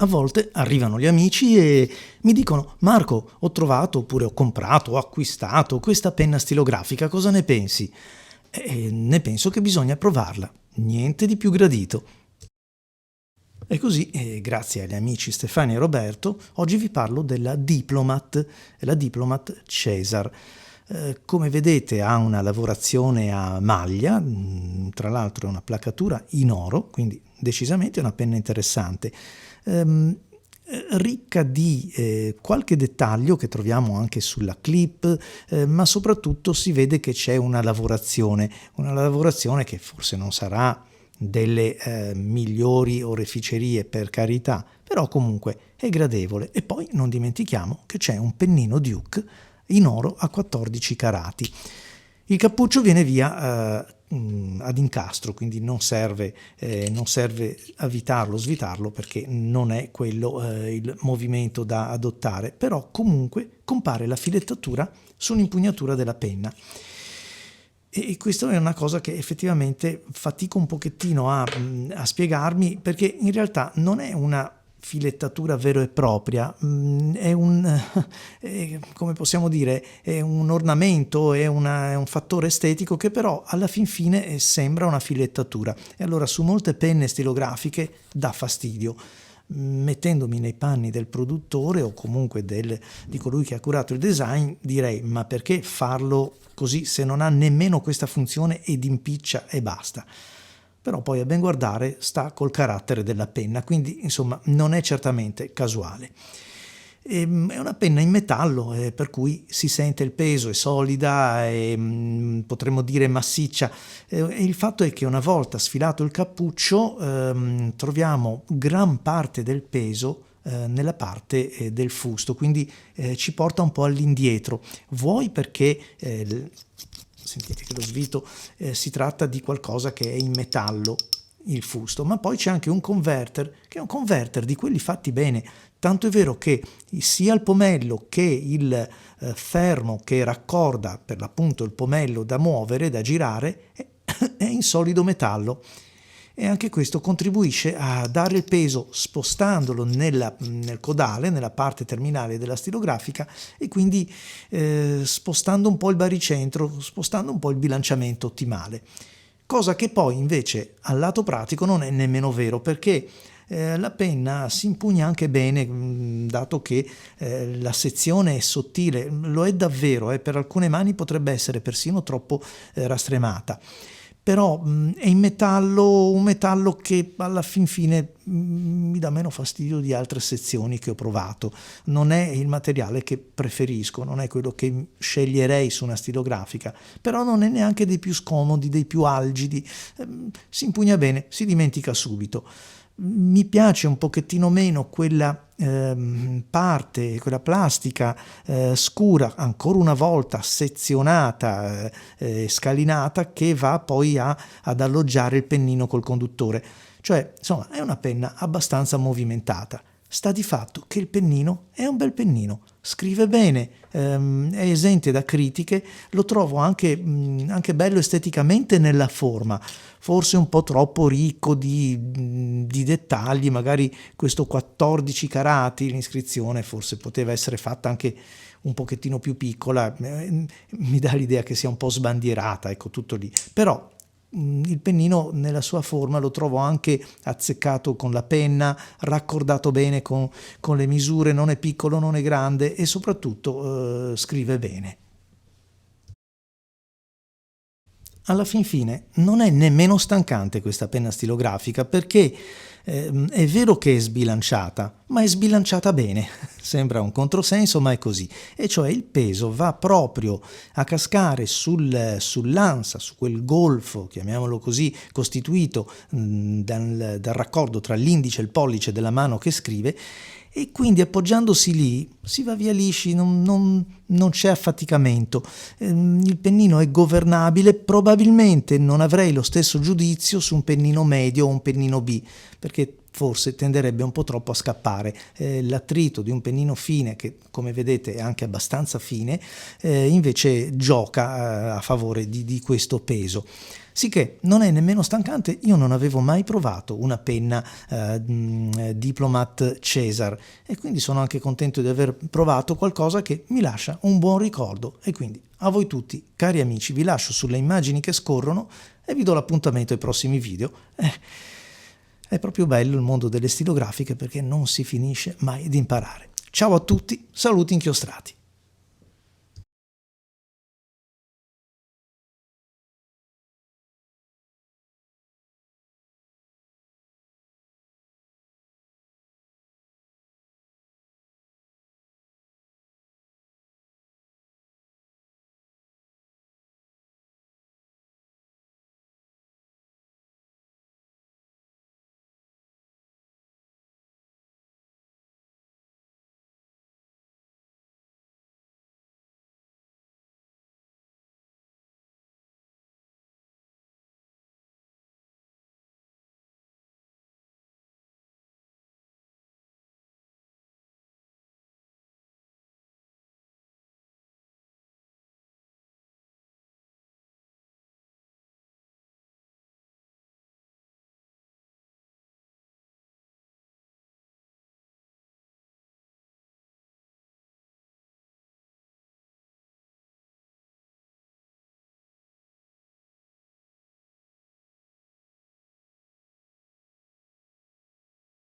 A volte arrivano gli amici e mi dicono: Marco, ho trovato oppure ho comprato, ho acquistato questa penna stilografica, cosa ne pensi? E ne penso che bisogna provarla, niente di più gradito. E così, grazie agli amici Stefania e Roberto, oggi vi parlo della Diplomat, la Diplomat Cesar. Come vedete ha una lavorazione a maglia, tra l'altro è una placatura in oro, quindi decisamente una penna interessante. Ricca di qualche dettaglio che troviamo anche sulla clip, ma soprattutto si vede che c'è una lavorazione che forse non sarà delle migliori oreficerie, per carità, però comunque è gradevole. E poi non dimentichiamo che c'è un pennino Duke in oro a 14 carati. Il cappuccio viene via ad incastro, quindi non serve avvitarlo, svitarlo, perché non è quello il movimento da adottare, però comunque compare la filettatura sull'impugnatura della penna. E questa è una cosa che effettivamente fatico un pochettino a spiegarmi, perché in realtà non è una filettatura vera e propria, è come possiamo dire, è un ornamento, è un fattore estetico che però alla fin fine sembra una filettatura, e allora su molte penne stilografiche dà fastidio. Mettendomi nei panni del produttore o comunque di colui che ha curato il design, direi: ma perché farlo così se non ha nemmeno questa funzione ed impiccia e basta? Però poi a ben guardare sta col carattere della penna, quindi insomma non è certamente casuale. È una penna in metallo, per cui si sente il peso, è solida, potremmo dire massiccia. Il fatto è che una volta sfilato il cappuccio troviamo gran parte del peso nella parte del fusto, quindi ci porta un po' all'indietro. Vuoi perché sentite che lo svito si tratta di qualcosa che è in metallo, il fusto, ma poi c'è anche un converter, che è un converter di quelli fatti bene, tanto è vero che sia il pomello che il fermo che raccorda per l'appunto il pomello da muovere, da girare, è in solido metallo. E anche questo contribuisce a dare il peso spostandolo nel codale, nella parte terminale della stilografica, e quindi spostando un po' il baricentro, spostando un po' il bilanciamento ottimale. Cosa che poi invece al lato pratico non è nemmeno vero, perché la penna si impugna anche bene, dato che la sezione è sottile, lo è davvero, per alcune mani potrebbe essere persino troppo rastremata. Però è in metallo, un metallo che alla fin fine mi dà meno fastidio di altre sezioni che ho provato. Non è il materiale che preferisco, non è quello che sceglierei su una stilografica, però non è neanche dei più scomodi, dei più algidi. Si impugna bene, si dimentica subito. Mi piace un pochettino meno quella parte, quella plastica scura, ancora una volta sezionata, scalinata, che va poi ad alloggiare il pennino col conduttore. Cioè, insomma, è una penna abbastanza movimentata. Sta di fatto che il pennino è un bel pennino, scrive bene, è esente da critiche, lo trovo anche bello esteticamente nella forma, forse un po' troppo ricco di dettagli, magari questo 14 carati, l'iscrizione forse poteva essere fatta anche un pochettino più piccola, mi dà l'idea che sia un po' sbandierata, ecco, tutto lì. Però il pennino nella sua forma lo trovo anche azzeccato con la penna, raccordato bene con le misure, non è piccolo, non è grande, e soprattutto scrive bene. Alla fin fine non è nemmeno stancante questa penna stilografica, perché è vero che è sbilanciata, ma è sbilanciata bene. Sembra un controsenso, ma è così. E cioè il peso va proprio a cascare sull'ansa, su quel golfo, chiamiamolo così, costituito dal raccordo tra l'indice e il pollice della mano che scrive, e quindi appoggiandosi lì si va via lisci, non c'è affaticamento. Il pennino è governabile. Probabilmente non avrei lo stesso giudizio su un pennino medio o un pennino B, perché forse tenderebbe un po' troppo a scappare. L'attrito di un pennino fine, che come vedete è anche abbastanza fine, invece gioca a favore di questo peso. Sicché non è nemmeno stancante. Io non avevo mai provato una penna Diplomat Cesar e quindi sono anche contento di aver provato qualcosa che mi lascia un buon ricordo. E quindi a voi tutti, cari amici, vi lascio sulle immagini che scorrono e vi do l'appuntamento ai prossimi video. È proprio bello il mondo delle stilografiche perché non si finisce mai di imparare. Ciao a tutti, saluti inchiostrati.